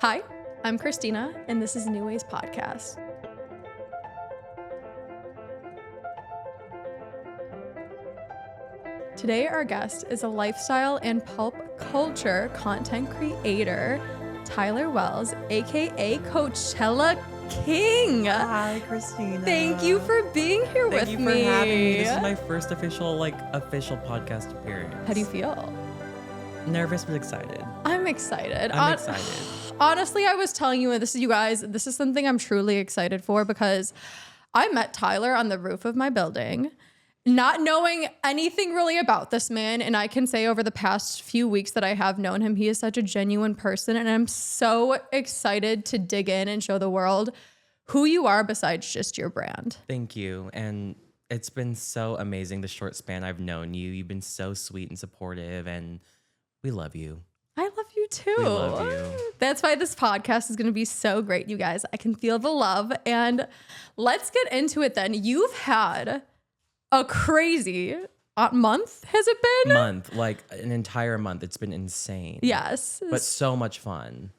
Hi, I'm Christina, and this is New Ways Podcast. Today, our guest is a lifestyle and pulp culture content creator, Tyler Wells, aka Coachella King. Hi, Christina. Thank you for being here with me. Thank you for having me. This is my first official podcast appearance. How do you feel? Nervous but excited. I'm excited. I'm excited. Honestly, I was telling you, and this is something I'm truly excited for because I met Tyler on the roof of my building, not knowing anything really about this man. And I can say over the past few weeks that I have known him, he is such a genuine person. And I'm so excited to dig in and show the world who you are besides just your brand. Thank you. And it's been so amazing the short span I've known you. You've been so sweet and supportive, and we love you. I love you too. We love you. That's why this podcast is going to be so great, you guys. I can feel the love. And let's get into it then. You've had a crazy month, has it been? Like an entire month. It's been insane. Yes. But so much fun.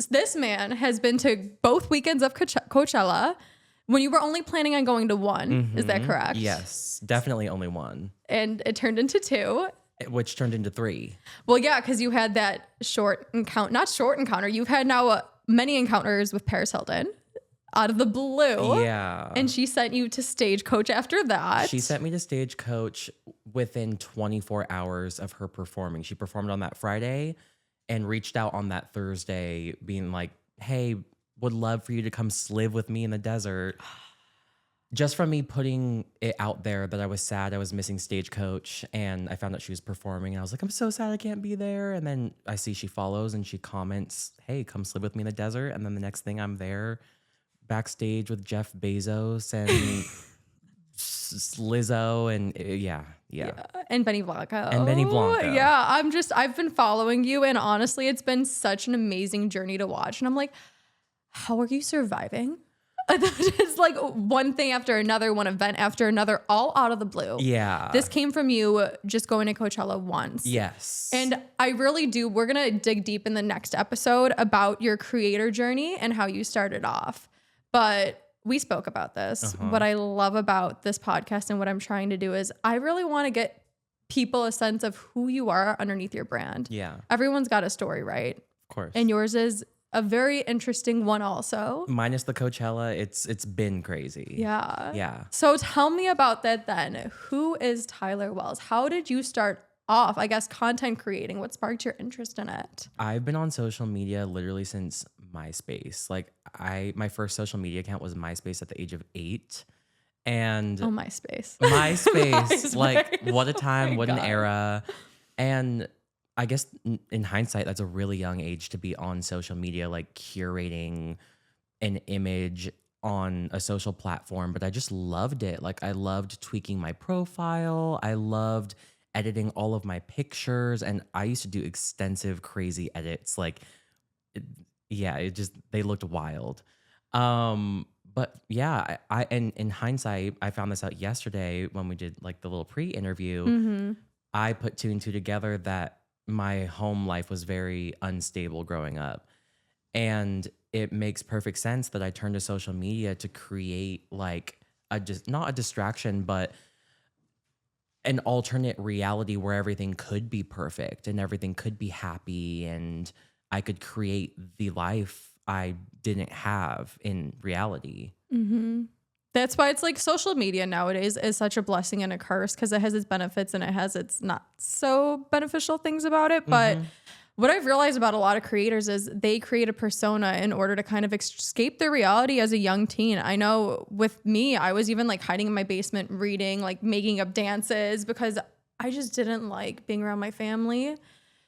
This man has been to both weekends of Coachella when you were only planning on going to one. Mm-hmm. Is that correct? Yes, definitely only one. And it turned into two. Which turned into three. Well, yeah, because you had that not short encounter. You've had now many encounters with Paris Hilton out of the blue. Yeah. And she sent you to Stagecoach after that. She sent me to Stagecoach within 24 hours of her performing. She performed on that Friday and reached out on that Thursday being like, hey, would love for you to come live with me in the desert. Just from me putting it out there that I was sad I was missing Stagecoach, and I found out she was performing, and I was like, I'm so sad I can't be there. And then I see she follows and she comments, hey, come live with me in the desert. And then the next thing I'm there backstage with Jeff Bezos and Lizzo and yeah. And Benny Blanco. Yeah, I've been following you, and honestly, it's been such an amazing journey to watch. And I'm like, how are you surviving? It's like one thing after another, one event after another, all out of the blue. Yeah. This came from you just going to Coachella once. Yes. And I really do. We're going to dig deep in the next episode about your creator journey and how you started off. But we spoke about this. What I love about this podcast and what I'm trying to do is I really want to get people a sense of who you are underneath your brand. Yeah. Everyone's got a story, right? Of course. And yours is a very interesting one also. Minus the Coachella, it's been crazy. Yeah. Yeah. So tell me about that then. Who is Tyler Wells? How did you start off, I guess, content creating? What sparked your interest in it? I've been on social media literally since MySpace. Like my first social media account was MySpace at the age of 8. And MySpace. MySpace. Like what a time, what an God. era. And I guess in hindsight, that's a really young age to be on social media, like curating an image on a social platform. But I just loved it. Like I loved tweaking my profile. I loved editing all of my pictures. And I used to do extensive, crazy edits. Like, they looked wild. But yeah, and in hindsight, I found this out yesterday when we did like the little pre-interview. Mm-hmm. I put two and two together that my home life was very unstable growing up. And it makes perfect sense that I turned to social media to create like not a distraction, but an alternate reality where everything could be perfect and everything could be happy and I could create the life I didn't have in reality. Mm-hmm. That's why it's like social media nowadays is such a blessing and a curse because it has its benefits and it has its not so beneficial things about it. But what I've realized about a lot of creators is they create a persona in order to kind of escape their reality as a young teen. I know with me, I was even like hiding in my basement, reading, like making up dances because I just didn't like being around my family.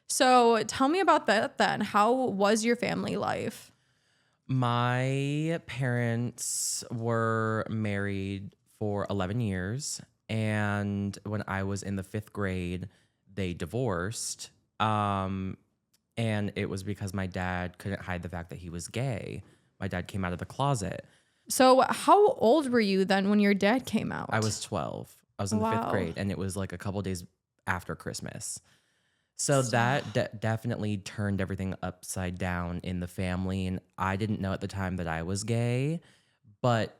So tell me about that then. How was your family life? My parents were married for 11 years. And when I was in the 5th grade, they divorced. And it was because my dad couldn't hide the fact that he was gay. My dad came out of the closet. So how old were you then when your dad came out? I was 12. I was in the 5th grade, and it was like a couple days after Christmas. So that definitely turned everything upside down in the family. And I didn't know at the time that I was gay. But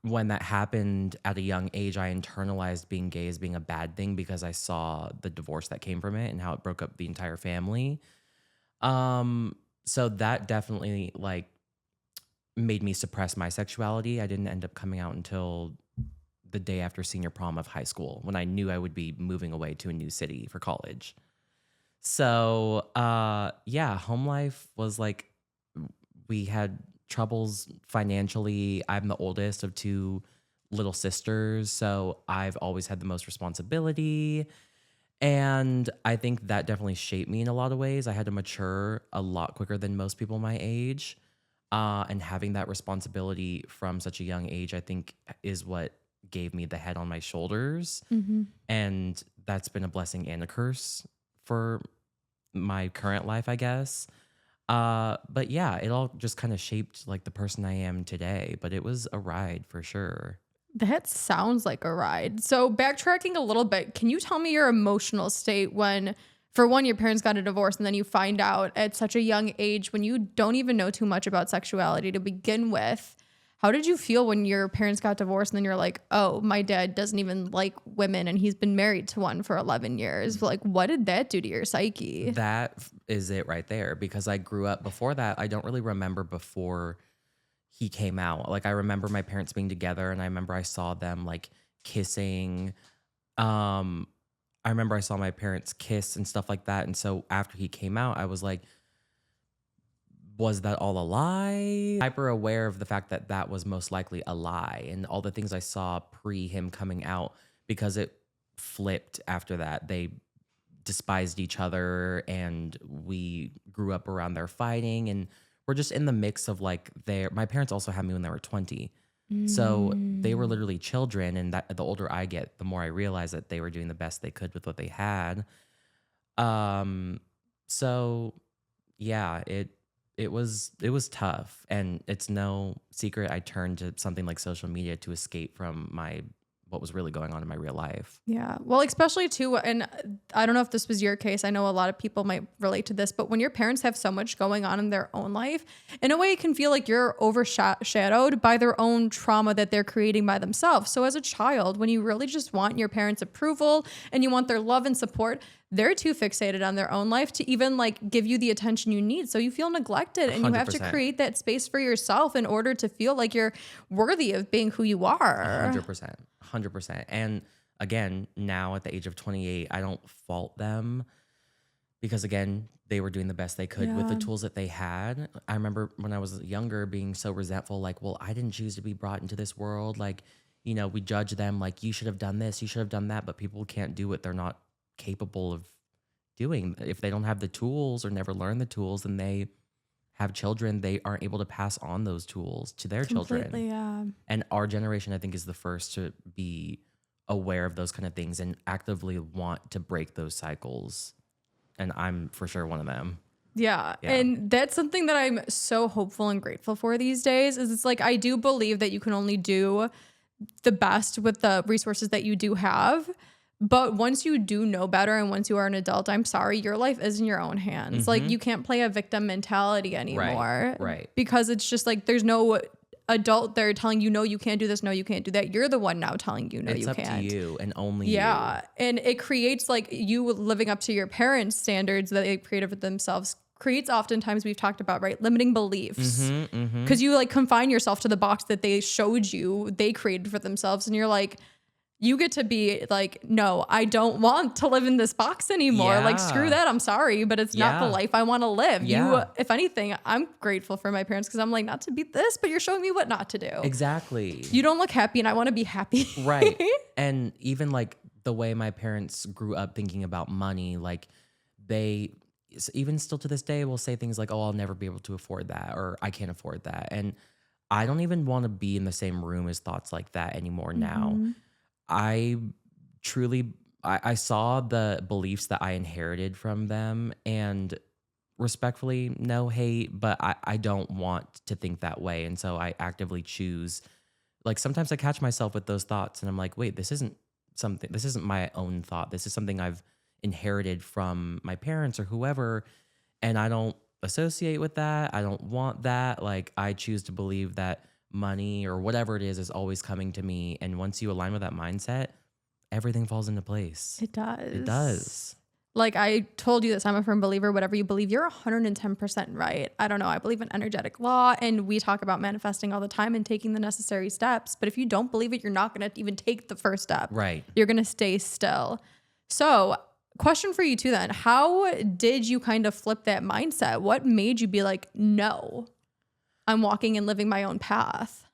when that happened at a young age, I internalized being gay as being a bad thing because I saw the divorce that came from it and how it broke up the entire family. Um, so that definitely like made me suppress my sexuality. I didn't end up coming out until the day after senior prom of high school when I knew I would be moving away to a new city for college. So, yeah, home life was like we had troubles financially. I'm the oldest of two little sisters, so I've always had the most responsibility. And I think that definitely shaped me in a lot of ways. I had to mature a lot quicker than most people my age. And having that responsibility from such a young age, I think, is what gave me the head on my shoulders. Mm-hmm. And that's been a blessing and a curse for my current life, I guess. But yeah, it all just kind of shaped like the person I am today. But it was a ride for sure. That sounds like a ride. So backtracking a little bit, can you tell me your emotional state when, for one, your parents got a divorce and then you find out at such a young age when you don't even know too much about sexuality to begin with? How did you feel when your parents got divorced and then you're like, oh, my dad doesn't even like women and he's been married to one for 11 years? Like, what did that do to your psyche? Is it right there because I grew up before that. I don't really remember before he came out. Like I remember my parents being together and I remember I saw them like kissing. Um I remember I saw my parents kiss and stuff like that. And so after he came out, I was like, was that all a lie? Hyper aware of the fact that that was most likely a lie and all the things I saw pre him coming out because it flipped after that. They despised each other and we grew up around their fighting and we're just in the mix of like my parents also had me when they were 20. So they were literally children and that the older I get, the more I realize that they were doing the best they could with what they had. So yeah, it was tough and it's no secret I turned to something like social media to escape from what was really going on in my real life. Yeah. Well, especially too, and I don't know if this was your case. I know a lot of people might relate to this, but when your parents have so much going on in their own life, in a way it can feel like you're overshadowed by their own trauma that they're creating by themselves. So as a child, when you really just want your parents' approval and you want their love and support, they're too fixated on their own life to even like give you the attention you need. So you feel neglected and you have to 100%. create that space for yourself in order to feel like you're worthy of being who you are. 100%. 100%. And again, now at the age of 28, I don't fault them because again, they were doing the best they could with the tools that they had. I remember when I was younger being so resentful, like, well, I didn't choose to be brought into this world. Like, we judge them like you should have done this, you should have done that, but people can't do what they're not capable of doing. If they don't have the tools or never learn the tools, then they have children, they aren't able to pass on those tools to their children. Yeah. And our generation, I think, is the first to be aware of those kind of things and actively want to break those cycles. And I'm for sure one of them. Yeah. And that's something that I'm so hopeful and grateful for these days is it's like, I do believe that you can only do the best with the resources that you do have. But once you do know better and once you are an adult, I'm sorry, your life is in your own hands. Mm-hmm. Like you can't play a victim mentality anymore. Right. Because it's just like there's no adult there telling you, no, you can't do this, no, you can't do that. You're the one now telling you, no, it's you up can't. to you and only Yeah. you. And it creates like you living up to your parents' standards that they created for themselves creates oftentimes we've talked about, right? Limiting beliefs. Because you like confine yourself to the box that they showed you, they created for themselves. And you're like, you get to be like, no, I don't want to live in this box anymore. Yeah. Like, screw that. I'm sorry, but it's not the life I want to live. Yeah. If anything, I'm grateful for my parents because I'm like, not to be this, but you're showing me what not to do. Exactly. You don't look happy and I want to be happy. Right. And even like the way my parents grew up thinking about money, like they even still to this day will say things like, oh, I'll never be able to afford that or I can't afford that. And I don't even want to be in the same room as thoughts like that anymore now. I truly, I saw the beliefs that I inherited from them and respectfully, no hate, but I don't want to think that way. And so I actively choose, like sometimes I catch myself with those thoughts and I'm like, wait, this isn't my own thought. This is something I've inherited from my parents or whoever. And I don't associate with that. I don't want that. Like, I choose to believe that money or whatever it is always coming to me. And once you align with that mindset, everything falls into place. It does. It does. Like I told you this, I'm a firm believer, whatever you believe, you're 110% right. I don't know. I believe in energetic law, and we talk about manifesting all the time and taking the necessary steps. But if you don't believe it, you're not going to even take the first step. Right. You're going to stay still. So question for you too then, how did you kind of flip that mindset? What made you be like, no, I'm walking and living my own path?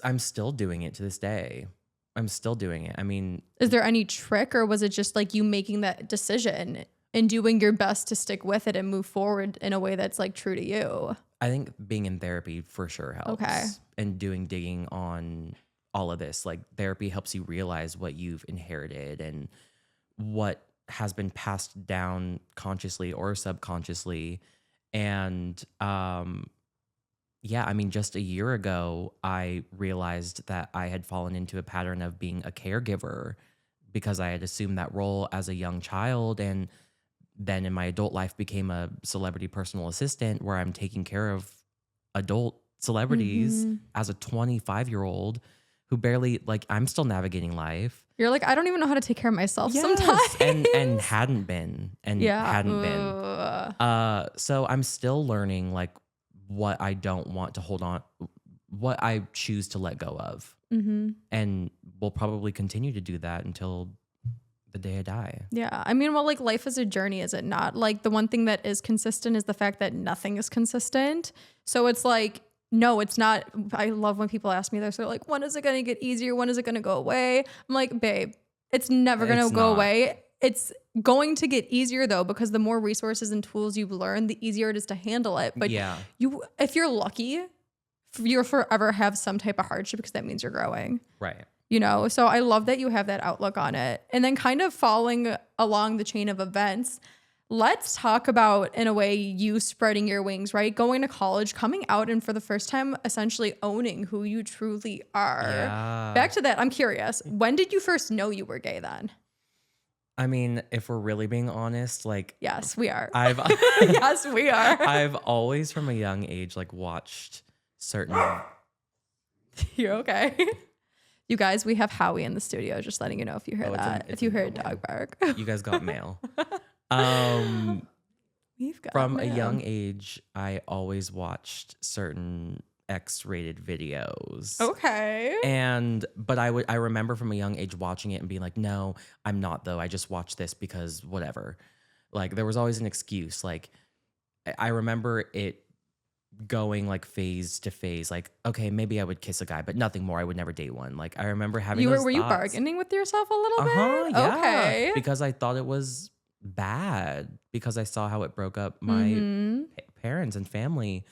I'm still doing it to this day. I'm still doing it. I mean, is there any trick, or was it just like you making that decision and doing your best to stick with it and move forward in a way that's like true to you? I think being in therapy for sure helps. Okay. And doing digging on all of this. Like, therapy helps you realize what you've inherited and what has been passed down consciously or subconsciously. And yeah, I mean, just a year ago, I realized that I had fallen into a pattern of being a caregiver because I had assumed that role as a young child. And then in my adult life became a celebrity personal assistant where I'm taking care of adult celebrities as a 25-year-old who barely, like, I'm still navigating life. You're like, I don't even know how to take care of myself Yes, sometimes. and hadn't been. So I'm still learning, like, what I don't want to hold on, what I choose to let go of. And we'll probably continue to do that until the day I die. Yeah. I mean, well, like, life is a journey, is it not? Like, the one thing that is consistent is the fact that nothing is consistent. So it's like, no, it's not. I love when people ask me this. They're like, when is it going to get easier? When is it going to go away? I'm like, babe, it's never going to go away. It's going to get easier though, because the more resources and tools you learn, the easier it is to handle it. But yeah, if you're lucky, you'll forever have some type of hardship because that means you're growing. Right. You know, so I love that you have that outlook on it. And then kind of following along the chain of events, let's talk about, in a way, you spreading your wings, right? Going to college, coming out, and for the first time, essentially owning who you truly are. Yeah. Back to that, I'm curious. When did you first know you were gay then? I mean, if we're really being honest, like, Yes, we are. Yes, we are. I've always from a young age, like, watched certain. You're okay. You guys, we have Howie in the studio, just letting you know if you heard that. If you heard a dog bark. You guys got mail. We've got from mail. a young age, I always watched certain X-rated videos. Okay. But I remember from a young age watching it and being like, no, I'm not though. I just watched this because whatever. Like, there was always an excuse. Like, I remember it going like phase to phase. Like, okay, maybe I would kiss a guy, but nothing more. I would never date one. Like, I remember having Were thoughts. you bargaining with yourself a little bit? Yeah. Okay. Because I thought it was bad because I saw how it broke up my parents and family.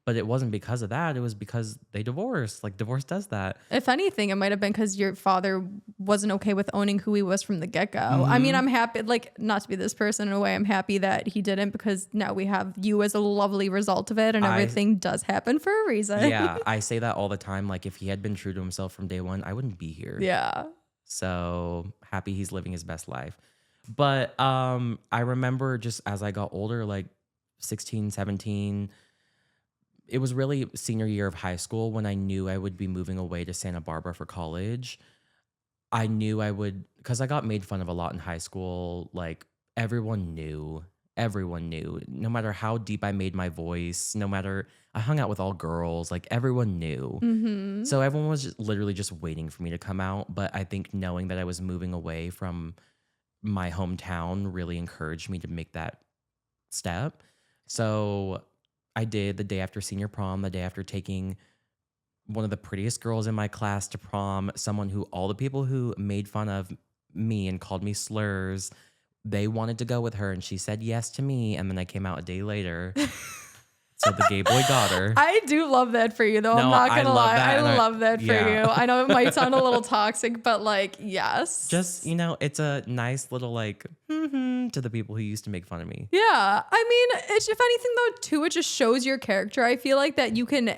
But it wasn't because of that. It was because they divorced. Like, divorce does that. If anything, it might have been because your father wasn't okay with owning who he was from the get-go. I mean, I'm happy, like, not to be this person in a way, I'm happy that he didn't, because now we have you as a lovely result of it, and everything does happen for a reason. Yeah, I say that all the time. Like, if he had been true to himself from day one, I wouldn't be here. Yeah. So happy he's living his best life. But I remember just as I got older, like 16, 17, it was really senior year of high school when I knew I would be moving away to Santa Barbara for college. I knew I would, because I got made fun of a lot in high school. Like, everyone knew. No matter how deep I made my voice, no matter, I hung out with all girls, like, everyone knew. So everyone was literally just waiting for me to come out. But I think knowing that I was moving away from my hometown really encouraged me to make that step. So I did, the day after senior prom, the day after taking one of the prettiest girls in my class to prom, someone who all the people who made fun of me and called me slurs, they wanted to go with her, and she said yes to me. And then I came out a day later. So the gay boy got her. I do love that for you, though. I'm not going to lie. I love that for you. I know it might sound a little toxic, but, like, yes. Just, you know, it's a nice little, like, to the people who used to make fun of me. Yeah. I mean, if anything, though, too, it just shows your character. I feel like that you can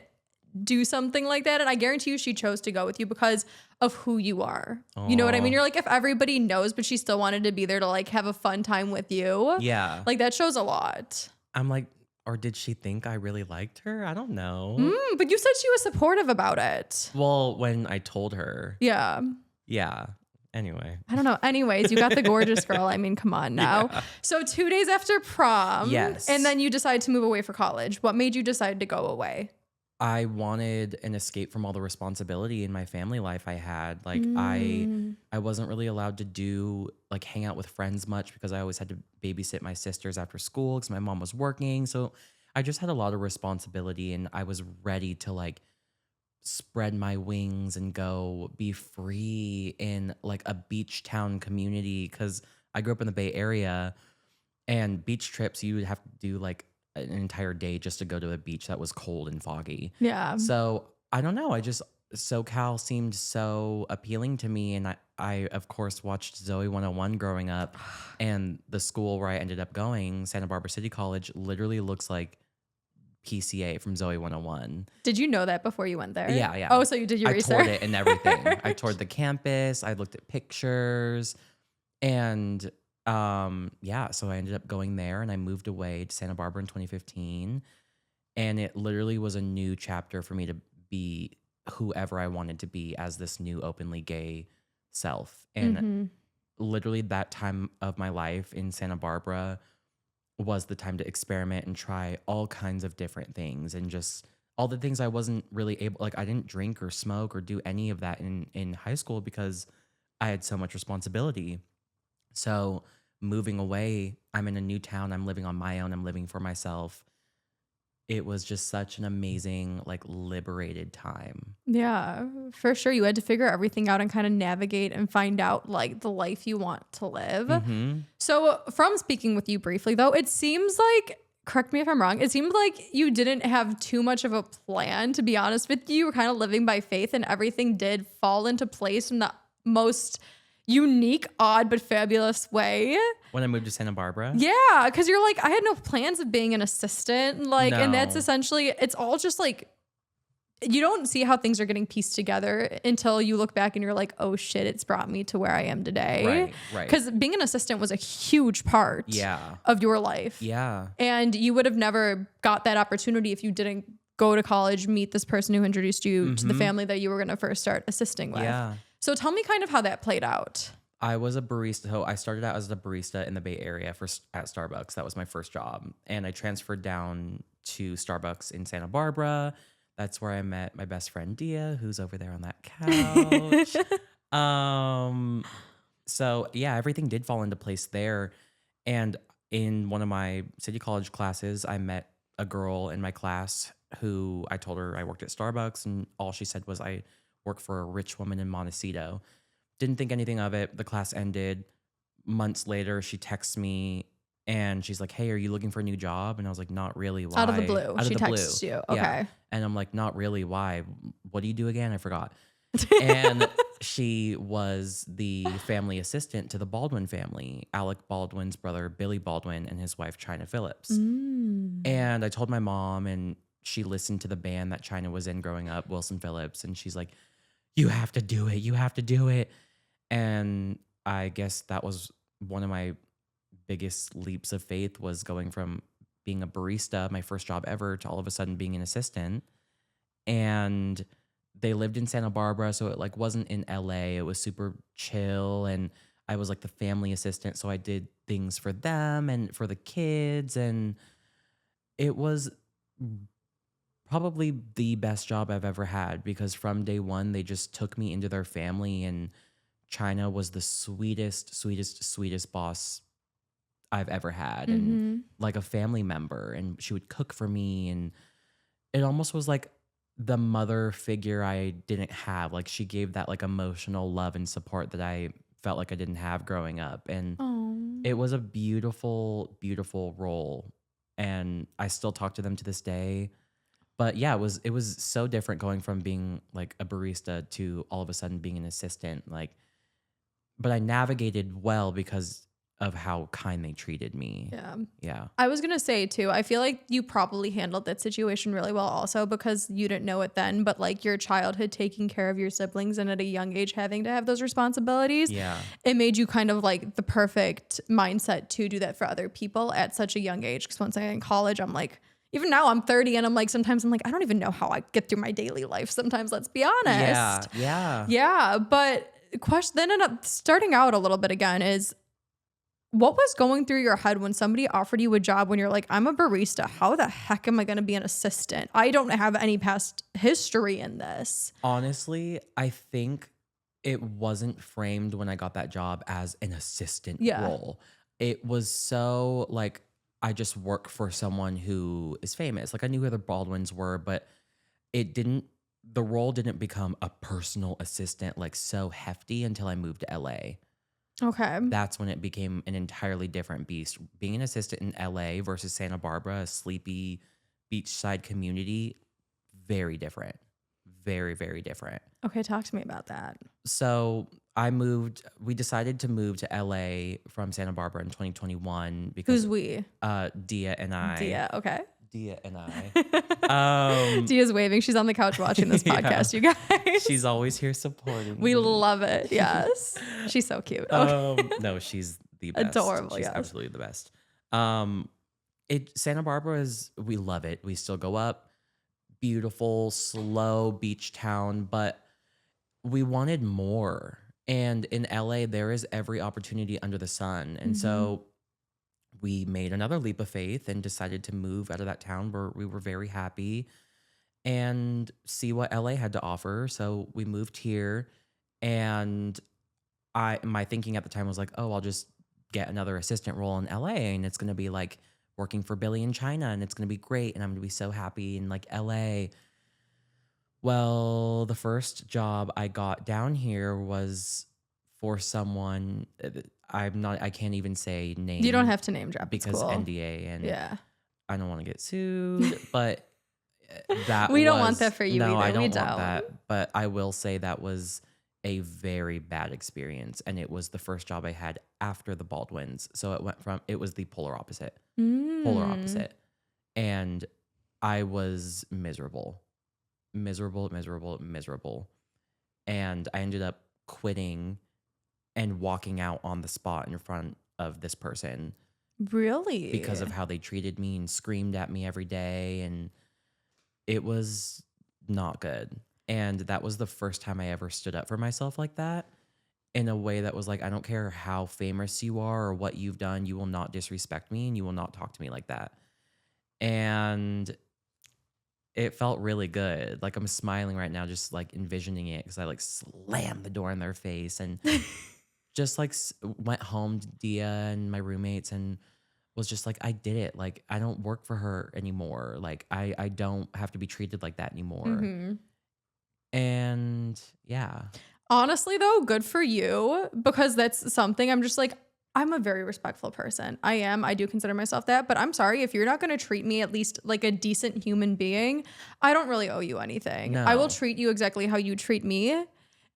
do something like that. And I guarantee you she chose to go with you because of who you are. You know what I mean? Aw. You're like, if everybody knows, but she still wanted to be there to like have a fun time with you. Yeah. Like that shows a lot. I'm like, or did she think I really liked her? I don't know. But you said she was supportive about it. Well, when I told her, Yeah. yeah. Anyway. I don't know. Anyways, you got the gorgeous girl. I mean, come on now. Yeah. So 2 days after prom, Yes. and then you decide to move away for college. What made you decide to go away? I wanted an escape from all the responsibility in my family life I had. Like I wasn't really allowed to do like hang out with friends much because I always had to babysit my sisters after school because my mom was working. So I just had a lot of responsibility and I was ready to like spread my wings and go be free in like a beach town community because I grew up in the Bay Area and beach trips you would have to do like an entire day just to go to a beach that was cold and foggy. Yeah. So I don't know. I just SoCal seemed so appealing to me. And I of course watched Zoe 101 growing up. And the school where I ended up going, Santa Barbara City College, literally looks like PCA from Zoe 101. Did you know that before you went there? Yeah, yeah. Oh, so you did your I research? toured it and everything. I toured the campus. I looked at pictures. And yeah, so I ended up going there and I moved away to Santa Barbara in 2015. And it literally was a new chapter for me to be whoever I wanted to be as this new openly gay self. And literally that time of my life in Santa Barbara was the time to experiment and try all kinds of different things and just all the things I wasn't really able, like I didn't drink or smoke or do any of that in high school because I had so much responsibility. So moving away, I'm in a new town, I'm living on my own, I'm living for myself. It was just such an amazing, like liberated time. Yeah, for sure. You had to figure everything out and kind of navigate and find out like the life you want to live. So from speaking with you briefly though, it seems like, correct me if I'm wrong, it seemed like you didn't have too much of a plan, to be honest with you. You were kind of living by faith and everything did fall into place in the most unique, odd, but fabulous way. When I moved to Santa Barbara? Yeah, because you're like, I had no plans of being an assistant. Like, and that's No. essentially, it's all just like, you don't see how things are getting pieced together until you look back and you're like, oh shit, it's brought me to where I am today. Right. Because being an assistant was a huge part Yeah. of your life. Yeah. And you would have never got that opportunity if you didn't go to college, meet this person who introduced you to the family that you were going to first start assisting with. Yeah. So tell me kind of how that played out. I was a barista. So I started out as a barista in the Bay Area at Starbucks. That was my first job. And I transferred down to Starbucks in Santa Barbara. That's where I met my best friend Dia, who's over there on that couch. So yeah, everything did fall into place there. And in one of my city college classes, I met a girl in my class who I told her I worked at Starbucks, and all she said was I work for a rich woman in Montecito. Didn't think anything of it. The class ended. Months later, she texts me and she's like, hey, are you looking for a new job? And I was like, not really. Why? Out of the blue. Out of She the texts blue. you. Yeah. Okay. And I'm like, not really. Why? What do you do again? I forgot. And she was the family assistant to the Baldwin family, Alec Baldwin's brother, Billy Baldwin, and his wife, China Phillips. And I told my mom, and she listened to the band that China was in growing up, Wilson Phillips. And she's like, you have to do it. You have to do it. And I guess that was one of my biggest leaps of faith, was going from being a barista, my first job ever, to all of a sudden being an assistant. And they lived in Santa Barbara, so it like wasn't in LA. It was super chill, and I was like the family assistant, so I did things for them and for the kids, and it was probably the best job I've ever had, because from day one they just took me into their family, and China was the sweetest boss I've ever had, and like a family member, and she would cook for me, and it almost was like the mother figure I didn't have. Like she gave that like emotional love and support that I felt like I didn't have growing up, and it was a beautiful role, and I still talk to them to this day. But yeah, it was so different going from being like a barista to all of a sudden being an assistant. Like, but I navigated well because of how kind they treated me. Yeah. Yeah. I was going to say too, I feel like you probably handled that situation really well also because you didn't know it then, but like your childhood taking care of your siblings and at a young age having to have those responsibilities, Yeah. it made you kind of like the perfect mindset to do that for other people at such a young age. Because once I got in college, I'm like, even now I'm 30 and I'm like, sometimes I'm like, I don't even know how I get through my daily life. Sometimes, let's be honest. Yeah. But question then ended up starting out a little bit again is, what was going through your head when somebody offered you a job when you're like, I'm a barista. How the heck am I going to be an assistant? I don't have any past history in this. Honestly, I think it wasn't framed when I got that job as an assistant role. It was so like, I just work for someone who is famous. Like I knew who the Baldwins were, but the role didn't become a personal assistant like so hefty until I moved to LA. Okay. That's when it became an entirely different beast. Being an assistant in LA versus Santa Barbara, a sleepy beachside community, very different. Very, very different. Okay, talk to me about that. So we decided to move to LA from Santa Barbara in 2021 because Who's we? Dia and I. Dia, okay. Dia and I. Dia's waving. She's on the couch watching this podcast, you guys. She's always here supporting We me. love it. Yes. She's so cute. No, she's the best. Adorable. She's yes. absolutely the best. Santa Barbara we love it. We still go up. Beautiful, slow beach town, but we wanted more. And in LA, there is every opportunity under the sun. And so we made another leap of faith and decided to move out of that town where we were very happy and see what LA had to offer. So we moved here, and my thinking at the time was like, oh, I'll just get another assistant role in LA, and it's going to be like working for Billy in China, and it's going to be great, and I'm going to be so happy in like LA. Well, the first job I got down here was for someone I can't even say name. You don't have to name drop because cool. NDA, and I don't want to get sued, but we don't want that for you no, either. I don't want that. But I will say that was a very bad experience, and it was the first job I had after the Baldwins. So it was the polar opposite, and I was miserable, and I ended up quitting and walking out on the spot in front of this person. Really? Because of how they treated me and screamed at me every day, and it was not good. And that was the first time I ever stood up for myself like that, in a way that was like, I don't care how famous you are or what you've done, you will not disrespect me and you will not talk to me like that. And it felt really good. Like I'm smiling right now, just like envisioning it, because I like slammed the door in their face and just like went home to Dia and my roommates and was just like, I did it. Like I don't work for her anymore. Like I don't have to be treated like that anymore. And yeah. Honestly though, good for you, because that's something I'm just like, I'm a very respectful person. I do consider myself that, but I'm sorry, if you're not going to treat me at least like a decent human being, I don't really owe you anything. No. I will treat you exactly how you treat me.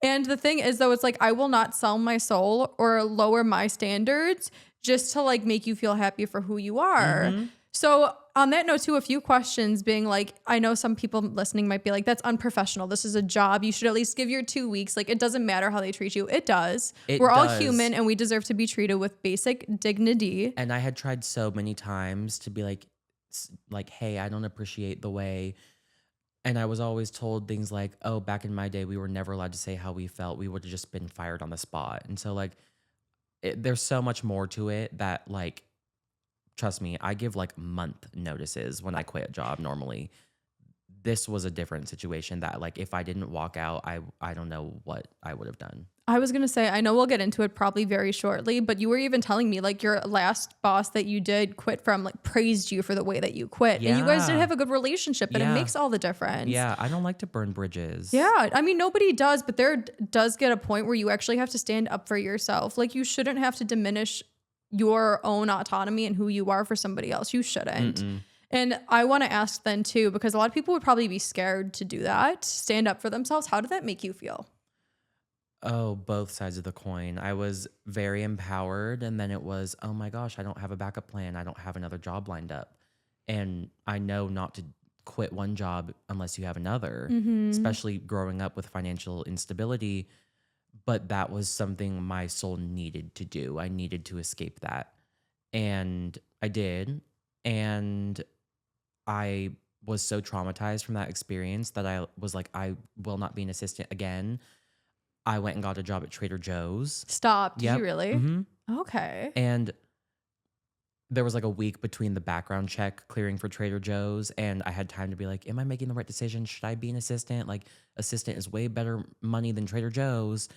And the thing is though, it's like, I will not sell my soul or lower my standards just to like make you feel happy for who you are. So on that note too, a few questions being like, I know some people listening might be like, that's unprofessional. This is a job. You should at least give your 2 weeks. Like it doesn't matter how they treat you. It does. We're all human and we deserve to be treated with basic dignity. And I had tried so many times to be like, hey, I don't appreciate the way. And I was always told things like, oh, back in my day, we were never allowed to say how we felt. We would have just been fired on the spot. And so like, there's so much more to it that like, trust me, I give like month notices when I quit a job normally. This was a different situation that like, if I didn't walk out, I don't know what I would have done. I was going to say, I know we'll get into it probably very shortly, but you were even telling me like your last boss that you did quit from like praised you for the way that you quit. Yeah. And you guys did have a good relationship, and it makes all the difference. Yeah. I don't like to burn bridges. Yeah. I mean, nobody does, but there does get a point where you actually have to stand up for yourself. Like you shouldn't have to diminish your own autonomy and who you are for somebody else. You shouldn't. And I want to ask then too, because a lot of people would probably be scared to do that, stand up for themselves. How did that make you feel? Oh, both sides of the coin. I was very empowered, and then it was, oh my gosh, I don't have a backup plan. I don't have another job lined up. And I know not to quit one job unless you have another, Mm-hmm. especially growing up with financial instability. But that was something my soul needed to do. I needed to escape that. And I did. And I was so traumatized from that experience that I was like, I will not be an assistant again. I went and got a job at Trader Joe's. Stop. Did you Yep. really? hmm Okay. And there was like a week between the background check clearing for Trader Joe's, and I had time to be like, am I making the right decision? Should I be an assistant? Like, assistant is way better money than Trader Joe's.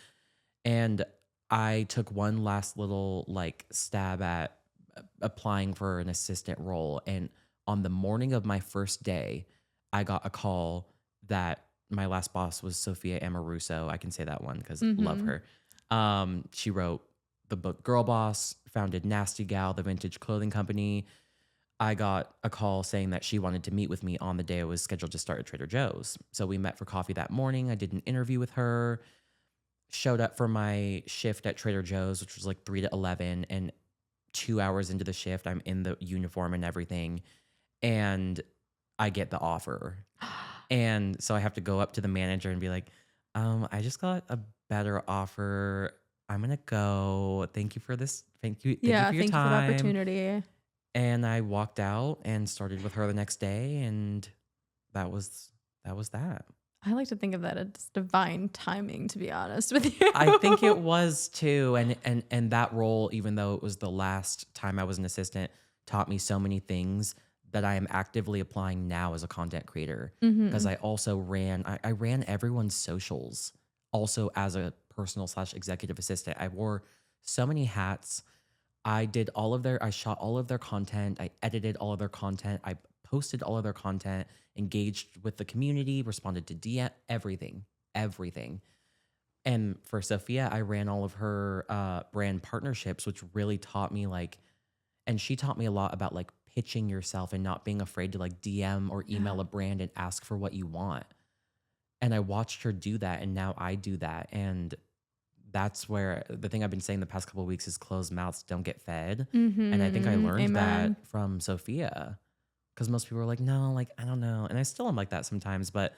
And I took one last little like stab at applying for an assistant role. And on the morning of my first day, I got a call that my last boss was Sophia Amoruso. I can say that one because love Mm-hmm. her. She wrote the book Girl Boss, founded Nasty Gal, the vintage clothing company. I got a call saying that she wanted to meet with me on the day I was scheduled to start at Trader Joe's. So we met for coffee that morning. I did an interview with her, showed up for my shift at Trader Joe's, which was like 3 to 11. And 2 hours into the shift, I'm in the uniform and everything. And I get the offer. And so I have to go up to the manager and be like, I just got a better offer. I'm gonna go. Thank you for this. Thank you Yeah. for your Thank you for the time. opportunity. And I walked out and started with her the next day, and that was that. I like to think of that as divine timing, to be honest with you. I think it was too, and that role, even though it was the last time I was an assistant, taught me so many things that I am actively applying now as a content creator. Because Mm-hmm. I also I ran everyone's socials, also as a personal slash executive assistant. I wore so many hats. I shot all of their content. I edited all of their content. I posted all of their content, engaged with the community, responded to DM, everything. And for Sophia, I ran all of her brand partnerships, which really taught me and she taught me a lot about like pitching yourself and not being afraid to like DM or Yeah. email a brand and ask for what you want. And I watched her do that, and now I do that. And that's where the thing I've been saying the past couple of weeks is closed mouths don't get fed. And I think I Mm-hmm. learned Amen. that from Sophia because most people are like, no, like, I don't know. And I still am like that sometimes, but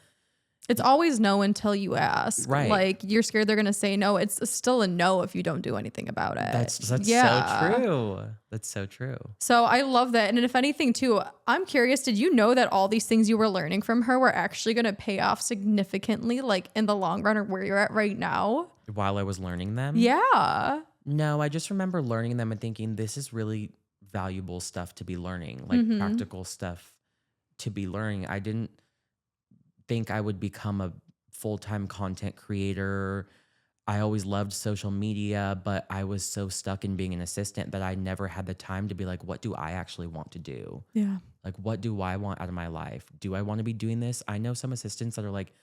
It's always no until you ask. right. Like you're scared they're gonna say no. It's still a no if you don't do anything about it. That's so Yeah. true. That's so true. So I love that. And if anything, too, I'm curious, did you know that all these things you were learning from her were actually gonna pay off significantly, like in the long run or where you're at right now? While I was learning them, Yeah. no, I just remember learning them and thinking this is really valuable stuff to be learning, like Mm-hmm. practical stuff to be learning. I didn't think I would become a full-time content creator. I always loved social media, but I was so stuck in being an assistant that I never had the time to be like, what do I actually want to do? Yeah. Like, what do I want out of my life? Do I want to be doing this? I know some assistants that are like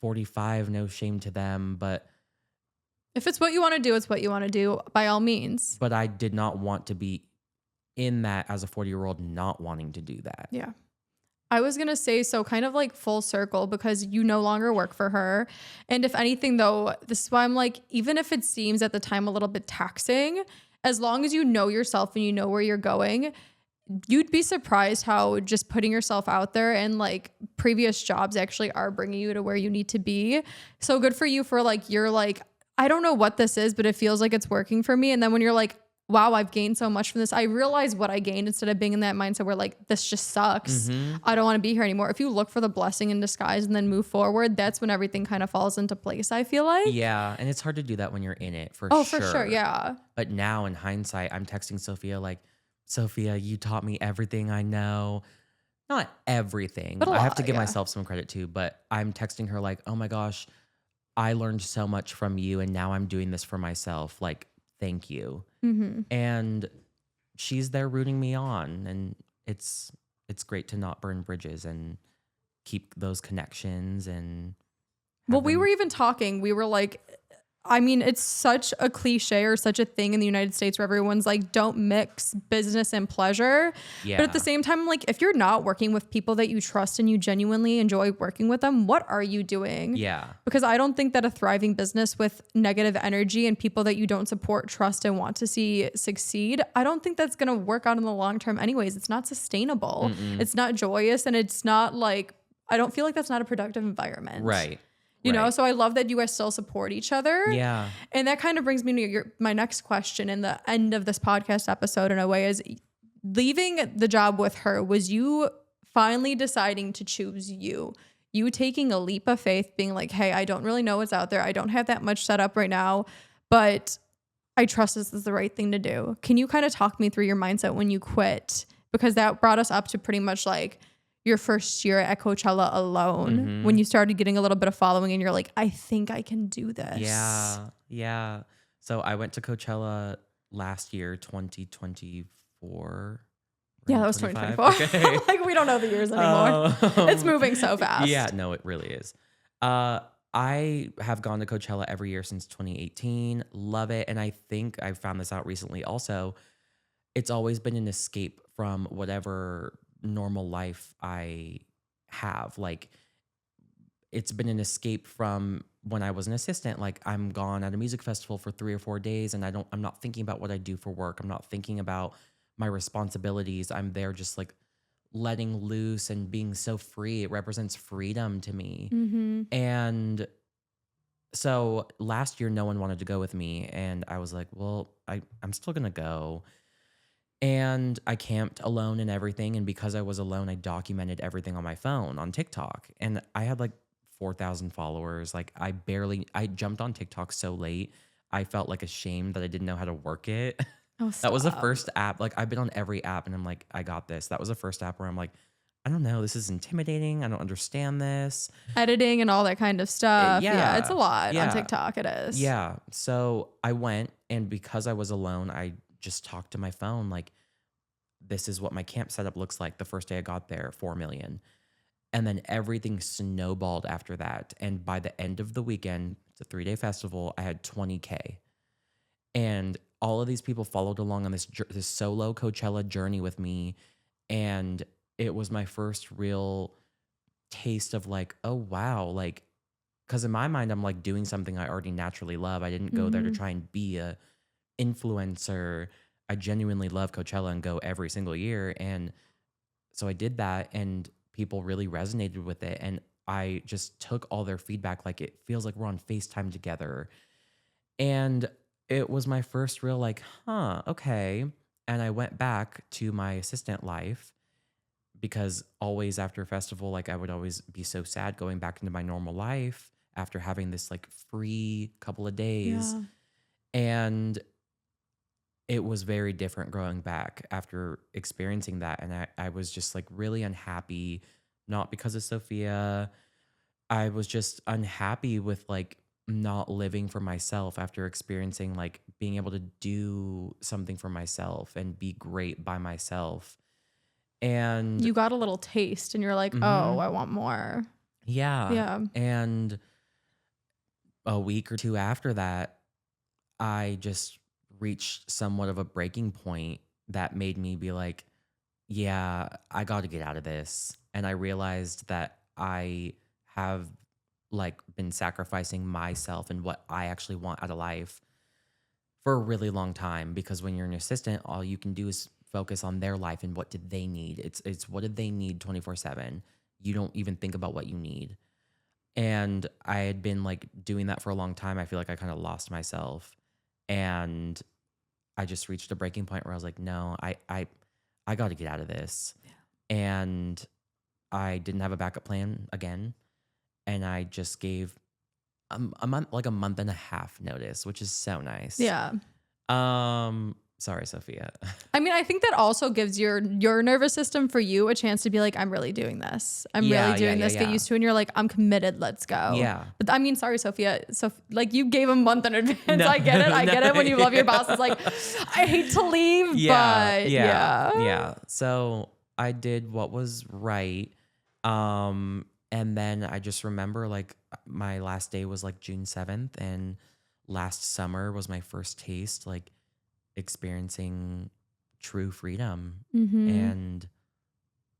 45, no shame to them, If it's what you want to do, it's what you want to do by all means. but I did not want to be in that as a 40-year-old not wanting to do that. Yeah. I was going to say, so kind of like full circle because you no longer work for her. And if anything, though, this is why I'm like, even if it seems at the time a little bit taxing, as long as you know yourself and you know where you're going, you'd be surprised how just putting yourself out there and like previous jobs actually are bringing you to where you need to be. So good for you for like, you're like, I don't know what this is, but it feels like it's working for me. And then when you're like, wow, I've gained so much from this, I realize what I gained instead of being in that mindset where like, this just sucks. Mm-hmm. I don't want to be here anymore. If you look for the blessing in disguise and then move forward, that's when everything kind of falls into place, I feel like. Yeah. And it's hard to do that when you're in it for Oh, sure. for sure. Yeah. But now in hindsight, I'm texting Sophia like, Sophia, you taught me everything I know. Not everything. But a I have lot, to give yeah. myself some credit too, but I'm texting her like, oh my gosh, I learned so much from you and now I'm doing this for myself. Like, thank you. Mm-hmm. And she's there rooting me on, and it's great to not burn bridges and keep those connections and Well, have we them. were even talking. We were like, I mean, it's such a cliche or such a thing in the United States where everyone's like, don't mix business and pleasure. Yeah. But at the same time, like, if you're not working with people that you trust and you genuinely enjoy working with them, what are you doing? Yeah. Because I don't think that a thriving business with negative energy and people that you don't support, trust, and want to see succeed, I don't think that's going to work out in the long term anyways. It's not sustainable. It's not joyous. And it's not like, I don't feel like that's not a productive environment. Right. You know, so I love that you guys still support each other. Yeah. And that kind of brings me to my next question in the end of this podcast episode in a way is leaving the job with her, was you finally deciding to choose you taking a leap of faith, being like, hey, I don't really know what's out there. I don't have that much set up right now, but I trust this is the right thing to do. Can you kind of talk me through your mindset when you quit? Because that brought us up to pretty much like your first year at Coachella alone, when you started getting a little bit of following and you're like, I think I can do this. Yeah. Yeah. So I went to Coachella last year, 2024. Yeah, that was 2024. Okay. Like, we don't know the years anymore. It's moving so fast. Yeah, no, it really is. I have gone to Coachella every year since 2018. Love it. And I think I found this out recently also. It's always been an escape from whatever normal life I have. Like, it's been an escape from when I was an assistant. Like, I'm gone at a music festival for 3 or 4 days and I'm not thinking about what I do for work. I'm not thinking about my responsibilities. I'm there just like letting loose and being so free. It represents freedom to me. And so last year, no one wanted to go with me. And I was like, well, I'm still going to go. And I camped alone and everything. And because I was alone, I documented everything on my phone on TikTok. And I had like 4,000 followers. Like, I jumped on TikTok so late. I felt like ashamed that I didn't know how to work it. Oh, That was the stop. first app. Like, I've been on every app and I'm like, I got this. That was the first app where I'm like, I don't know. This is intimidating. I don't understand this. Editing and all that kind of stuff. Yeah. Yeah, it's a lot Yeah. on TikTok. It is. Yeah. So I went, and because I was alone, I just talked to my phone. Like, this is what my camp setup looks like. The first day I got there, 4 million. And then everything snowballed after that. And by the end of the weekend, it's a 3-day festival, I had 20K. And all of these people followed along on this solo Coachella journey with me. And it was my first real taste of like, oh, wow. Like, because in my mind, I'm like doing something I already naturally love. I didn't go there to try and be a influencer. I genuinely love Coachella and go every single year. And so I did that, and people really resonated with it. And I just took all their feedback. Like, it feels like we're on FaceTime together. And it was my first real like, okay. And I went back to my assistant life, because always after a festival, like, I would always be so sad going back into my normal life after having this like free couple of days. Yeah. And it was very different growing back after experiencing that. And I was just like really unhappy, not because of Sophia. I was just unhappy with like not living for myself after experiencing like being able to do something for myself and be great by myself. And You got a little taste and you're like, oh, I want more. yeah. Yeah. And a week or two after that, I just reached somewhat of a breaking point that made me be like, yeah, I got to get out of this. And I realized that I have like been sacrificing myself and what I actually want out of life for a really long time, because when you're an assistant, all you can do is focus on their life and what did they need. It's what did they need 24/7. You don't even think about what you need. And I had been like doing that for a long time. I feel like I kind of lost myself, and I just reached a breaking point where I was like, no, I got to get out of this. Yeah. And I didn't have a backup plan again. And I just gave a month and a half notice, which is so nice. Yeah. Sorry, Sophia. I mean, I think that also gives your nervous system for you a chance to be like, I'm really doing this. I'm really doing this. Get used to it. And you're like, I'm committed. Let's go. Yeah. But I mean, sorry, Sophia. So like you gave a month in advance. No, I get it. I get it when you love your boss. It's like, I hate to leave, but yeah. So I did what was right. And then I just remember like my last day was like June 7th, and last summer was my first taste, like experiencing true freedom. And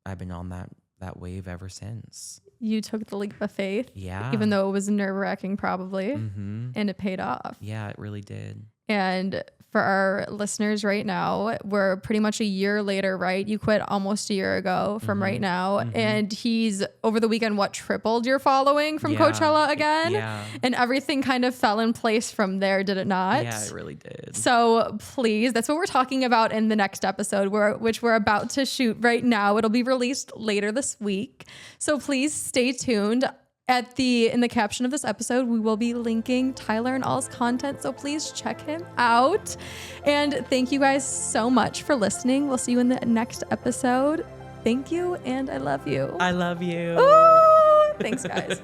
I've been on that wave ever since. You took the leap of faith. Yeah. Even though it was nerve-wracking probably. And it paid off. Yeah, it really did. And for our listeners right now, we're pretty much a year later, right? You quit almost a year ago from right now. And he's over the weekend, tripled your following from Coachella again? Yeah. And everything kind of fell in place from there, did it not? Yeah, it really did. So please, that's what we're talking about in the next episode, which we're about to shoot right now. It'll be released later this week. So please stay tuned. In the caption of this episode, we will be linking Tyler and all's content, so please check him out. And thank you guys so much for listening. We'll see you in the next episode. Thank you, and I love you. I love you. Ooh, thanks, guys.